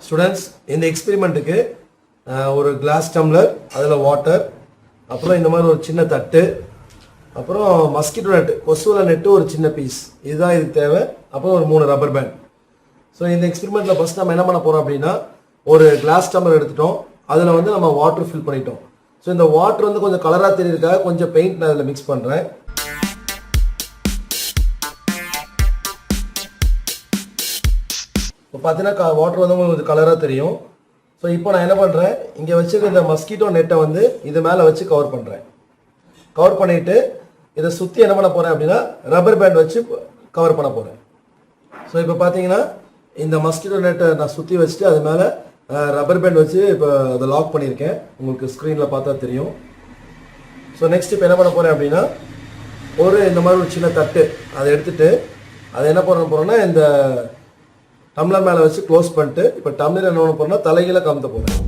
Students, இந்த எக்ஸ்பெரிமெண்ட்டுக்கு ஒரு class tumbler, அதில் வாட்டர், அப்புறம் இந்த மாதிரி ஒரு சின்ன தட்டு, அப்புறம் மஸ்கிட்டோ நெட்டு, கொசுவலை நெட்டு ஒரு சின்ன பீஸ், இதுதான் இதுக்கு தேவை. அப்புறம் ஒரு 3 ரப்பர் பேண்ட். ஸோ இந்த எக்ஸ்பெரிமெண்ட்டில் ஃபஸ்ட் நம்ம என்ன பண்ண போகிறோம் அப்படின்னா, ஒரு கிளாஸ் டம்ளர் எடுத்துட்டோம், அதில் வந்து நம்ம வாட்டர் ஃபில் பண்ணிட்டோம். ஸோ இந்த வாட்டர் வந்து கொஞ்சம் கலராக தெரியறதுக்காக கொஞ்சம் பெயிண்ட் நான் அதில் மிக்ஸ் பண்ணுறேன். இப்போ பார்த்தீங்கன்னா வாட்டர் வந்து உங்களுக்கு கொஞ்சம் கலராக தெரியும். ஸோ இப்போ நான் என்ன பண்ணுறேன், இங்கே வச்சுருக்க இந்த மஸ்கிட்டோ நெட்டை வந்து இது மேலே வச்சு கவர் பண்ணுறேன். கவர் பண்ணிவிட்டு இதை சுற்றி என்ன பண்ண போகிறேன் அப்படின்னா ரப்பர் பேண்ட் வச்சு கவர் பண்ண போகிறேன். ஸோ இப்போ பார்த்தீங்கன்னா இந்த மஸ்கிட்டோ நெட்டை நான் சுற்றி வச்சுட்டு அது மேலே ரப்பர் பேண்ட் வச்சு இப்போ அதை லாக் பண்ணியிருக்கேன். உங்களுக்கு ஸ்க்ரீனில் பார்த்தா தெரியும். ஸோ நெக்ஸ்ட் இப்போ என்ன பண்ண போகிறேன் அப்படின்னா இந்த மாதிரி ஒரு சின்ன தட்டு அதை எடுத்துகிட்டு அதை என்ன பண்ண போகிறோன்னா இந்த டம்ளர் மேலே வச்சு க்ளோஸ் பண்ணிட்டு இப்போ டம்ளர் என்ன பண்ண போகிறோன்னா தலைகீழ கமுத்த போகிறேன்.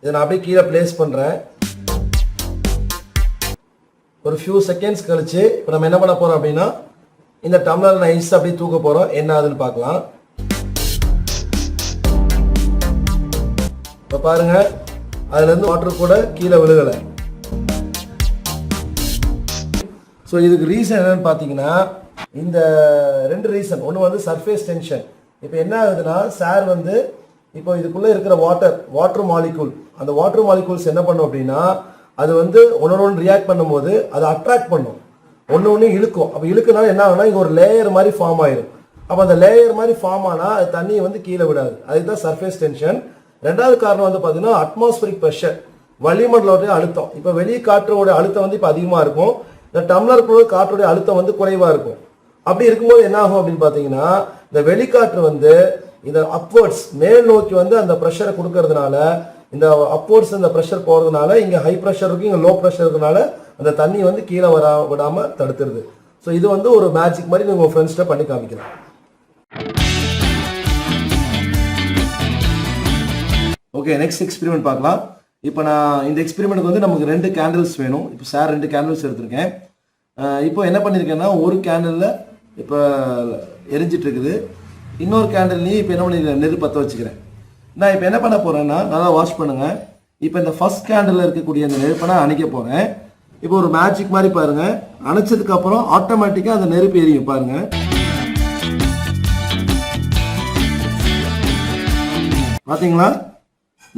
இதை நான் அப்படியே கீழே பிளேஸ் பண்ணுறேன். ஒரு ஃபியூ செகண்ட்ஸ் கழிச்சு இப்போ நம்ம என்ன பண்ண போகிறோம் அப்படின்னா இந்த டம்ளர் நைஸாக அப்படியே தூக்க போகிறோம். என்ன ஆகுதுன்னு பார்க்கலாம். இப்போ பாருங்க, அதுலேருந்து வாட்டர் கூட கீழே விழுகலை. ஸோ இதுக்கு ரீசன் என்னன்னு பார்த்தீங்கன்னா இந்த 2 ரீசன். ஒன்று வந்து சர்ஃபேஸ் டென்ஷன். இப்போ என்ன ஆகுதுன்னா சார் வந்து இப்போ இதுக்குள்ளே இருக்கிற வாட்டர் மாலிகூல், அந்த வாட்டர் மாலிகூல்ஸ் என்ன பண்ணும் அப்படின்னா அது வந்து ஒன்று ரியாக்ட் பண்ணும்போது அதை அட்ராக்ட் பண்ணும், ஒன்று இழுக்கும். அப்போ இழுக்குனால என்ன ஆகுனா இங்கே ஒரு லேயர் மாதிரி ஃபார்ம் ஆயிடும். அப்போ அந்த லேயர் மாதிரி ஃபார்ம் ஆனால் அது தண்ணியை வந்து கீழே விடாது. அதுதான் சர்ஃபேஸ் டென்ஷன். 2வது காரணம் வந்து பார்த்தீங்கன்னா அட்மாஸ்பரிக் ப்ரெஷர், வளிமண்டலோடைய அழுத்தம். இப்போ வெளியே காற்றோட அழுத்தம் வந்து இப்போ அதிகமாக இருக்கும், இந்த டம்ளருக்குள்ள காற்றுடைய அழுத்தம் வந்து குறைவாக இருக்கும். அப்படி இருக்கும்போது என்ன ஆகும் அப்படின்னு பார்த்தீங்கன்னா இந்த வெளிக்காற்று வந்து இந்த அப்வர்ட்ஸ் மேல் நோக்கி வந்து அந்த ப்ரெஷரை கொடுக்கறதுனால, இந்த அப்வர்ட்ஸ் இந்த ப்ரெஷர் போகிறதுனால இங்கே ஹை ப்ரெஷர் இருக்கும், இங்கே லோ ப்ரெஷர் இருக்கனால அந்த தண்ணி வந்து கீழே விடாமல் தடுத்துருது. ஸோ இது வந்து ஒரு மேஜிக் மாதிரி நீங்கள் உங்கள் ஃப்ரெண்ட்ஸ்கிட்ட பண்ணி காமிக்கலாம். ஓகே, நெக்ஸ்ட் எக்ஸ்பெரிமெண்ட் பார்க்கலாம். இப்போ நான் இந்த எக்ஸ்பெரிமெண்ட்டுக்கு வந்து நமக்கு 2 கேண்டில்ஸ் வேணும். இப்போ சார் 2 கேண்டில்ஸ் எடுத்திருக்கேன். இப்போ என்ன பண்ணியிருக்கேன்னா ஒரு கேண்டிலில் இப்போ எரிஞ்சிட்டு இருக்குது, இன்னொரு கேண்டில்லையும் இப்போ என்ன பண்ணிருக்கேன் நெருப்பு பற்ற வச்சுக்கிறேன். நான் இப்போ என்ன பண்ண போகிறேன்னா நல்லா வாஷ் பண்ணுங்கள். இப்போ இந்த ஃபர்ஸ்ட் கேண்டில் இருக்கக்கூடிய அந்த நெருப்பை நான் அணைக்க போகிறேன். இப்போ ஒரு மேஜிக் மாதிரி பாருங்கள், அணைச்சதுக்கப்புறம் ஆட்டோமேட்டிக்காக அந்த நெருப்பு எரியும் பாருங்கள். பார்த்தீங்களா,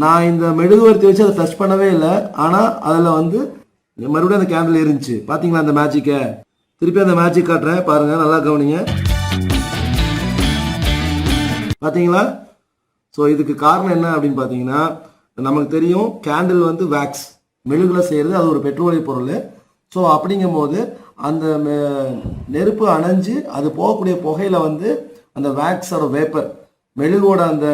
நான் இந்த மெழுகுவர்த்தி வச்சு அதை டச் பண்ணவே இல்லை, ஆனால் அதில் வந்து மறுபடியும் அந்த கேண்டில் எரிஞ்சிச்சு. பார்த்தீங்களா அந்த மேஜிக்கை? திருப்பி அந்த மேஜிக் காட்டுறேன் பாருங்கள், நல்லா கவனிங்க. பார்த்தீங்களா? ஸோ இதுக்கு காரணம் என்ன அப்படின்னு பார்த்தீங்கன்னா நமக்கு தெரியும் கேண்டில் வந்து வேக்ஸ், மெழுகுல செய்கிறது, அது ஒரு பெட்ரோலிய பொருள். ஸோ அப்படிங்கும்போது அந்த நெருப்பு அணைஞ்சு அது போகக்கூடிய புகையில் வந்து அந்த வேக்ஸோட வேப்பர், மெழுகோட அந்த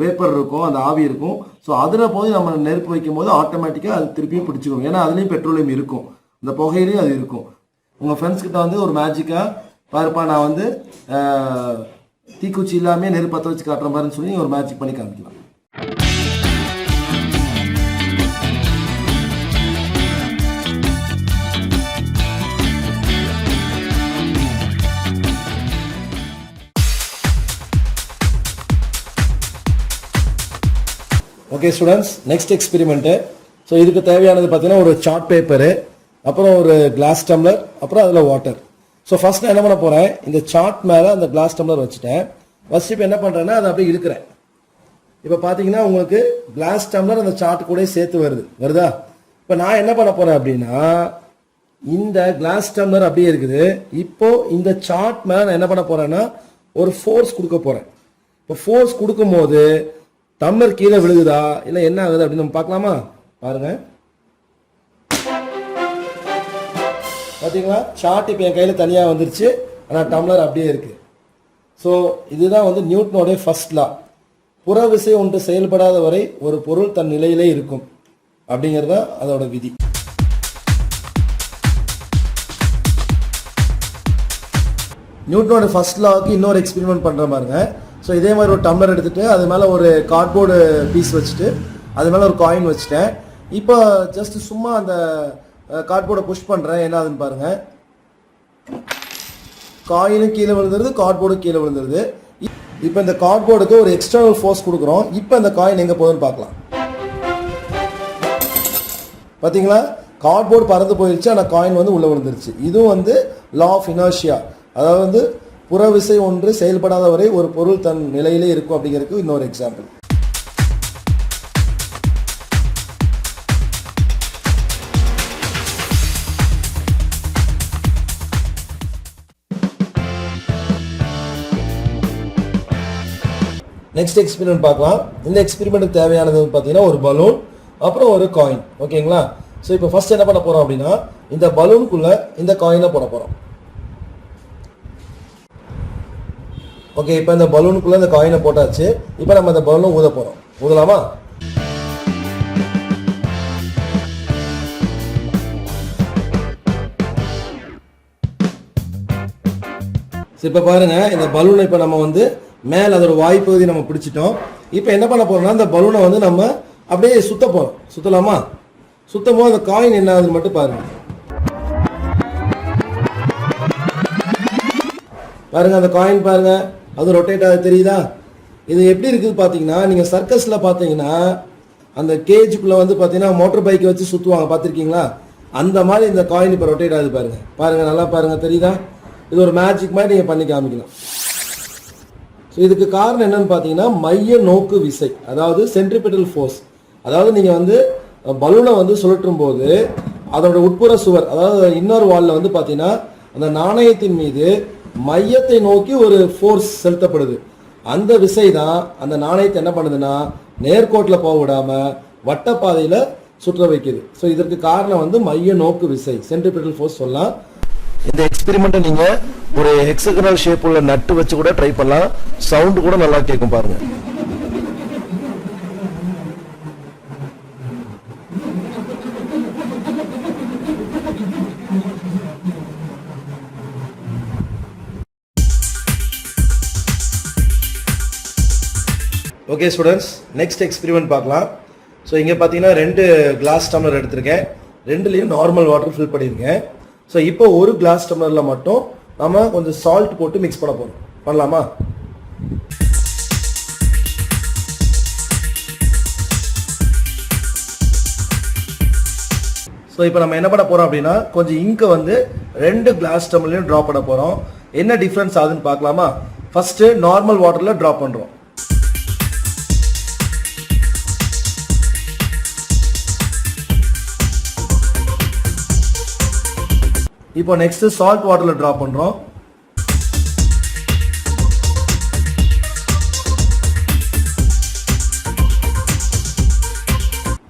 வேப்பர் இருக்கும், அந்த ஆவி இருக்கும். ஸோ அதில் போய் நம்ம நெருப்பு வைக்கும் போது ஆட்டோமேட்டிக்காக அது திருப்பியும் பிடிச்சிக்கும். ஏன்னா அதுலேயும் பெட்ரோலியம் இருக்கும், அந்த புகையிலையும் அது இருக்கும். உங்கள் ஃப்ரெண்ட்ஸ் கிட்ட வந்து ஒரு மேஜிக்காக பாருப்பா, நான் வந்து தீக்குச்சி இல்லாமல் நெருப்பு பற்ற வச்சு காட்டுற மாதிரின்னு சொல்லி ஒரு மேஜிக் பண்ணி காமிக்கலாம். Okay students, next experiment. So இதுக்கு தேவையானது பார்த்தீங்கன்னா ஒரு சார்ட் பேப்பரு, அப்புறம் ஒரு கிளாஸ் டம்ளர், அப்புறம் அதில் வாட்டர். ஸோ ஃபர்ஸ்ட் நான் என்ன பண்ண போகிறேன், இந்த சார்ட் மேலே அந்த கிளாஸ் டம்ளர் வச்சுட்டேன். ஃபர்ஸ்ட் இப்போ என்ன பண்ணுறேன்னா அதை அப்படியே இழுக்கிறேன். இப்போ பார்த்தீங்கன்னா உங்களுக்கு கிளாஸ் டம்ளர் அந்த சார்ட் கூட சேர்த்து வருதா? இப்போ நான் என்ன பண்ண போகிறேன் அப்படின்னா இந்த கிளாஸ் டம்ளர் அப்படியே இருக்குது. இப்போ இந்த சார்ட் மேலே நான் என்ன பண்ண போகிறேன்னா ஒரு ஃபோர்ஸ் கொடுக்க போகிறேன். இப்போ ஃபோர்ஸ் கொடுக்கும்போது டம்ளர் கீழே விழுகுதா இல்லை என்ன ஆகுது அப்படின்னு நம்ம பார்க்கலாமா? பாருங்கள், பார்த்தீங்களா சார்ட் இப்போ என் கையில் தனியாக வந்துருச்சு, ஆனால் டம்ளர் அப்படியே இருக்குது. ஸோ இதுதான் வந்து நியூட்டனோடைய ஃபர்ஸ்ட் லா. புற விசை ஒன்று செயல்படாத வரை ஒரு பொருள் தன் நிலையிலே இருக்கும் அப்படிங்கிறது தான் அதோட விதி. நியூட்டனோட ஃபர்ஸ்ட் லாவுக்கு இன்னொரு எக்ஸ்பெரிமெண்ட் பண்ணுற பாருங்க. ஸோ இதே மாதிரி ஒரு டம்ளர் எடுத்துகிட்டு அது மேலே ஒரு கார்ட்போர்டு பீஸ் வச்சுட்டு அது மேலே ஒரு காயின் வச்சுட்டேன். இப்போ ஜஸ்ட் சும்மா அந்த கார்ட்போர்டை புஷ் பண்றேன், என்ன ஆகுதுன்னு பாருங்க. காயினும் கீழே விழுந்துருது, கார்ட்போர்டும் கீழே விழுந்துருது. இப்போ இந்த கார்ட்போர்டுக்கு ஒரு எக்ஸ்டர்னல் ஃபோர்ஸ் கொடுக்குறோம். இப்போ இந்த காயின் எங்க போகுதுன்னு பார்க்கலாம். பாத்தீங்களா, கார்ட்போர்டு பறந்து போயிடுச்சு, ஆனால் காயின் வந்து உள்ள விழுந்துருச்சு. இதுவும் வந்து லா ஆஃப் இனர்ஷியா, அதாவது புறவிசை ஒன்று செயல்படாத வரை ஒரு பொருள் தன் நிலையிலே இருக்கும் அப்படிங்கிறதுக்கு இன்னொரு எக்ஸாம்பிள். நெக்ஸ்ட் எக்ஸ்பெரிமெண்ட் பார்க்கலாம். இந்த எக்ஸ்பெரிமெண்ட்டுக்கு தேவையானது பார்த்தீங்கன்னா ஒரு பலூன், அப்புறம் ஒரு காயின். ஓகேங்களா? ஸோ இப்போ ஃபர்ஸ்ட் என்ன பண்ண போறோம் அப்படின்னா, இந்த பலூனுக்குள்ள இந்த காயினை போட போறோம். ஓகே, இப்போ இந்த பலூனுக்குள்ள இந்த காயினை போட்டாச்சு. இப்போ நம்ம இந்த பலூனை ஊத போறோம். ஊதலாமா? இப்போ பாருங்க, இந்த பலூனை இப்போ நம்ம வந்து மேல அதோட வாய்ப்பகுதி நம்ம பிடிச்சிட்டோம். இப்போ என்ன பண்ண போறோம்னா, இந்த பலூனை வந்து நம்ம அப்படியே சுத்த போறோம். சுத்தலாமா? சுத்தம் போது அந்த காயின் என்ன ஆகுதுன்னு மட்டும் பாருங்க. பாருங்க, அந்த காயின் பாருங்க, அது ரொட்டேட் ஆகுது, தெரியுதா? இது எப்படி இருக்குது பாத்தீங்கன்னா, நீங்க சர்க்கஸ்ல பாத்தீங்கன்னா அந்த கேஜுக்குள்ள வந்து பாத்தீங்கன்னா மோட்டர் பைக் வச்சு சுத்துவாங்க, பாத்திருக்கீங்களா? அந்த மாதிரி இந்த காயின் இப்போ ரொட்டேட் ஆகுது பாருங்க. பாருங்க, நல்லா பாருங்க, தெரியுதா? இது ஒரு மேஜிக் மாதிரி நீங்க பண்ணி காமிக்கலாம். இதுக்கு காரணம் என்னன்னு பார்த்தீங்கன்னா, மைய நோக்கு விசை, அதாவது சென்ட்ரிபிட்டல் ஃபோர்ஸ். அதாவது நீங்க வந்து பலூனை வந்து சுழற்றும் போது அதோட உட்புற சுவர், அதாவது இன்னொரு வால்ல வந்து பார்த்தீங்கன்னா அந்த நாணயத்தின் மீது மையத்தை நோக்கி ஒரு ஃபோர்ஸ் செலுத்தப்படுது. அந்த விசை தான் அந்த நாணயத்தை என்ன பண்ணுதுன்னா நேர்கோட்டில் போக விடாம வட்டப்பாதையில சுற்ற வைக்குது. ஸோ இதற்கு காரணம் வந்து மைய நோக்கு விசை, சென்ட்ரிபிட்டல் ஃபோர்ஸ் சொல்லலாம். இந்த எக்ஸ்பெரிமெண்ட்டை நீங்க ஒரு ஹெக்ஸகனல் ஷேப் உள்ள நட்டு வச்சு கூட ட்ரை பண்ணலாம். சவுண்ட் கூட நல்லா கேட்கும் பாருங்க. ஓகே ஸ்டூடெண்ட்ஸ், நெக்ஸ்ட் எக்ஸ்பெரிமெண்ட் பார்க்கலாம். ஸோ இங்கே பார்த்தீங்கன்னா 2 கிளாஸ் டம்ளர் எடுத்திருக்கேன். 2லையும் நார்மல் வாட்டர் ஃபில் பண்ணியிருக்கேன். ஸோ இப்போ ஒரு கிளாஸ் டம்ளரில் மட்டும் நம்ம கொஞ்சம் சால்ட் போட்டு மிக்ஸ் பண்ண போகிறோம். பண்ணலாமா? ஸோ இப்போ நம்ம என்ன பண்ண போகிறோம் அப்படின்னா, கொஞ்சம் இங்கை வந்து 2 கிளாஸ் டம்ளர்லையும் ட்ராப் பண்ண போகிறோம். என்ன டிஃப்ரென்ஸ் ஆகுதுன்னு பார்க்கலாமா? ஃபர்ஸ்ட் நார்மல் வாட்டரில் ட்ராப் பண்ணுறோம். இப்போ நெக்ஸ்ட் சால்ட் வாட்டர்ல டிராப் பண்றோம்.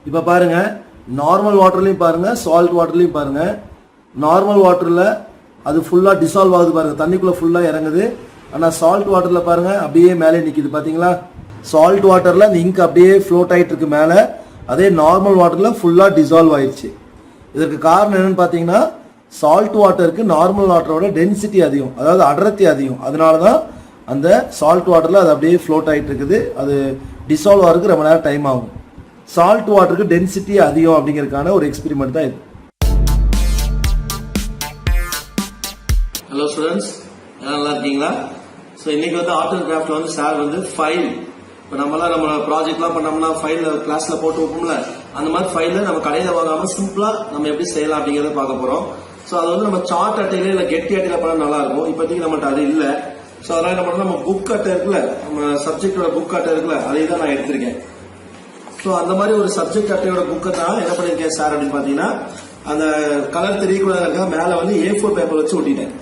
இப்போ பாருங்க, நார்மல் வாட்டர்லயும் பாருங்க, சால்ட் வாட்டர்லயும் பாருங்க. நார்மல் வாட்டர்ல அது ஃபுல்லா டிசால்வ் ஆகுது பாருங்க, தண்ணிக்குள்ள ஃபுல்லா இறங்குது. ஆனா சால்ட் வாட்டர்ல பாருங்க அப்படியே மேலே நிக்குது, பாத்தீங்களா? சால்ட் வாட்டர்ல இந்த இங்க் அப்படியே ஃப்ளோட் ஆயிட்டு இருக்கு மேல. அதே நார்மல் வாட்டர்ல ஃபுல்லா டிசால்வ் ஆயிடுச்சு. இதற்கு காரணம் என்னன்னு பாத்தீங்கன்னா, சால்ட் வாட்டருக்கு நார்மல் வாட்டரோட டென்சிட்டி அதிகம், அதாவது அடர்த்தி அதிகம். அதனால தான் அந்த சால்ட் வாட்டரில் அது அப்படியே ஃப்ளோட் ஆகிட்டு இருக்குது. அது டிசால்வ் ஆகிறதுக்கு ரொம்ப நேரம் டைம் ஆகும். சால்ட் வாட்டருக்கு டென்சிட்டி அதிகம் அப்படிங்கிறதுக்கான ஒரு எக்ஸ்பெரிமெண்ட் தான் இது. ஹலோ ஸ்டூடெண்ட்ஸ், எல்லாம் நல்லா இருக்கீங்களா? ஸோ இன்னைக்கு வந்து ஆர்ட் அண்ட் கிராஃப்ட்ல வந்து சார் வந்து ஃபைல், இப்போ நம்ம ப்ராஜெக்ட்லாம் பண்ணோம்னா ஃபைல் கிளாஸ்ல போட்டு வைப்போம்ல, அந்த மாதிரி ஃபைல நம்ம கடையில் வாங்காம சிம்பிளா நம்ம எப்படி செய்யலாம் அப்படிங்கிறத பார்க்க போறோம். ஸோ அது வந்து நம்ம சார்ட் அட்டையில இல்லை கெட்டி அட்டையில பண்ணா நல்லா இருக்கும். இப்போதைக்கு நம்மகிட்ட அது இல்லை. ஸோ அதனால என்ன பண்ணணும், நம்ம புக் அட்டை இருக்குல்ல, நம்ம சப்ஜெக்டோட புக் அட்டை இருக்குல்ல, அதை தான் நான் எடுத்திருக்கேன். ஸோ அந்த மாதிரி ஒரு சப்ஜெக்ட் அட்டையோட புக்கை தான் என்ன பண்ணிருக்கேன் சார் அப்படின்னு பாத்தீங்கன்னா, அந்த கலர் தெரியக்கூடாது மேல வந்து A4 பேப்பர் வச்சு ஒட்டிட்டேன்.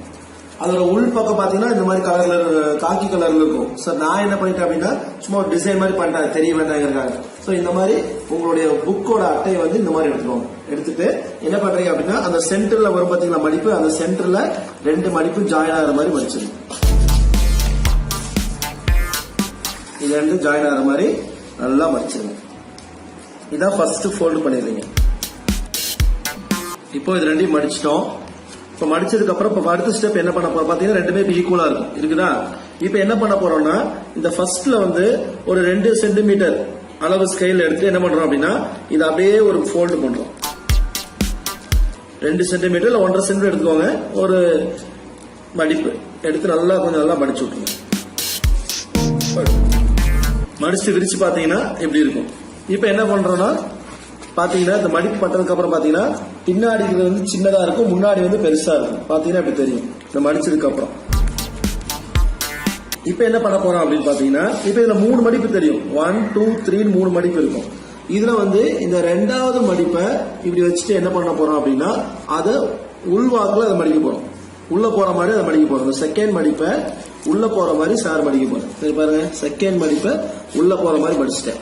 அதோட உள் பக்கம் பாத்தீங்கன்னா இந்த மாதிரி கலர்ல காக்கி கலர்ல இருக்கும். சார் நான் என்ன பண்ணிட்டேன் அப்படின்னா, சும்மா ஒரு டிசைன் மாதிரி பண்ணிட்டேன், தெரிய வேண்டாங்கிறதுக்காக. ஸோ இந்த மாதிரி உங்களுடைய புக்கோட அட்டையை வந்து இந்த மாதிரி எடுத்துக்கோங்க. எடுத்துட்டு என்ன பண்றீங்க அப்படின்னா, அந்த சென்டர்ல வரும் பாத்தீங்களா மடிப்பு, அந்த சென்டர்ல 2 மடிப்பு ஜாயின் ஆகிற மாதிரி மடிச்சிருங்க. இது 2 ஜாயின் ஆகிற மாதிரி நல்லா மடிச்சிருங்க. இதான் ஃபர்ஸ்ட் ஃபோல்டு பண்ணிடுறீங்க. இப்போ இது 2 மடிச்சிட்டோம். இப்போ மடிச்சதுக்கு அப்புறம் இப்போ அடுத்த ஸ்டெப் என்ன பண்ண போறோம் பாத்தீங்கன்னா, 2மே ஈக்குவலா இருக்கும் இருக்குதா? இப்போ என்ன பண்ண போறோம்னா, இந்த ஃபர்ஸ்ட்ல வந்து ஒரு 2 சென்டிமீட்டர் அளவு ஸ்கேல் எடுத்து என்ன பண்றோம் அப்படின்னா, இது அப்படியே ஒரு ஃபோல்டு பண்றோம். 2 சென்டிமீட்டர் இல்ல 1.5 சென்டிமீட்டர் எடுத்துக்கோங்க. ஒரு மடிப்பு எடுத்து நல்லா கொஞ்சம் நல்லா மடிச்சு விட்டுருங்க. மடிச்சு விரிச்சு பாத்தீங்கன்னா இப்படி இருக்கும். இப்ப என்ன பண்றோம்னா பாத்தீங்கன்னா இந்த மடிப்பு பட்டதுக்கு அப்புறம் பாத்தீங்கன்னா பின்னாடி வந்து சின்னதா இருக்கும், முன்னாடி வந்து பெருசா இருக்கும். பாத்தீங்கன்னா இப்படி தெரியும் இந்த மடிச்சதுக்கு அப்புறம். இப்ப என்ன பண்ண போறோம் அப்படின்னு பாத்தீங்கன்னா இப்ப இதுல 3 மடிப்பு தெரியும். 1 2 3 3 மடிப்பு இருக்கும். இதுல வந்து இந்த 2வது மடிப்பை இப்படி வச்சுட்டு என்ன பண்ண போறோம் அப்படின்னா அதை உள்வாக்குல அதை மடிக்க போறோம். உள்ள போற மாதிரி அதை மடிக்க போறோம். இந்த செகண்ட் மடிப்பை உள்ள போற மாதிரி சார் மடிக்க போறோம். சரி பாருங்க, செகண்ட் மடிப்பை உள்ள போற மாதிரி மடிச்சிட்டேன்.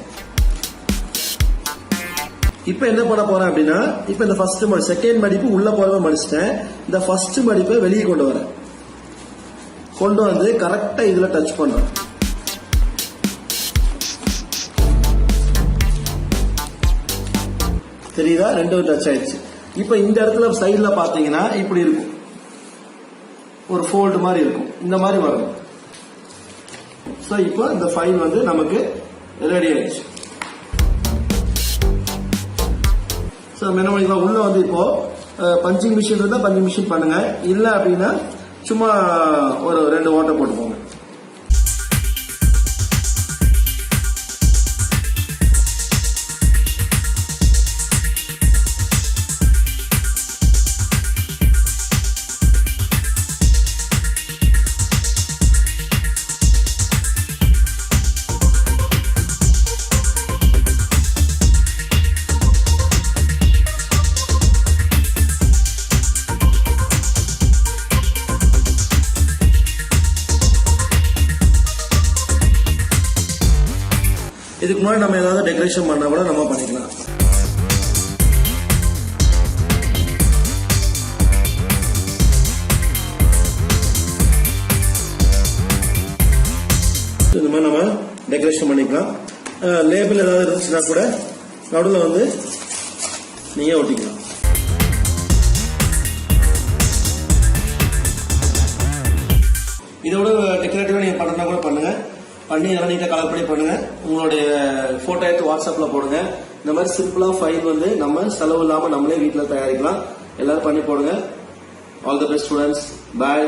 இப்ப என்ன பண்ண போறேன் அப்படின்னா இப்ப இந்த ஃபர்ஸ்ட் செகண்ட் மடிப்பு உள்ள போற மாதிரி மடிச்சிட்டேன். இந்த ஃபர்ஸ்ட் மடிப்பை வெளியே கொண்டு வரேன். கொண்டு வந்து கரெக்டா இதுல டச் பண்றேன். தெரியுதா? 2 டச் ஆயிடுச்சு. இப்ப இந்த இடத்துல சைடுல பாத்தீங்கன்னா இப்படி இருக்கும், ஒரு ஃபோல்டு மாதிரி இருக்கும். இந்த மாதிரி வரும். சோ இப்போ இந்த ஃபைல் வந்து நமக்கு ரெடி ஆயிடுச்சு. சோ என்ன பண்ணிக்கலாம், உள்ள வந்து இப்போ பஞ்சிங் மிஷின் இருந்தா பஞ்சிங் மிஷின் பண்ணுங்க, இல்ல அப்படின்னா சும்மா ஒரு 2 ஓட்டை போட்டுக்கோங்க. இதுக்கு முன்னாடி நம்ம ஏதாவது டெக்கரேஷன் பண்ணா கூட நம்ம பண்ணிக்கலாம். இந்த மாதிரி நம்ம டெக்கரேஷன் பண்ணிக்கலாம். லேபிள் ஏதாவது இருந்துச்சுன்னா கூட நடுவில் வந்து நீங்க ஒட்டிக்கலாம். இதோட டெக்கரேட்டிவா நீங்க பண்ணா கூட பண்ணுங்க. பண்ணி எல்லாம் நீட்டா கலர் பண்ணி பண்ணுங்க. உங்களுடைய போட்டோ எடுத்து வாட்ஸ்அப்ல போடுங்க. இந்த மாதிரி சிம்பிளா ஃபைல் வந்து நம்ம செலவு இல்லாம நம்மளே வீட்டுல தயாரிக்கலாம். எல்லாரும் பண்ணி போடுங்க. All the best students. Bye.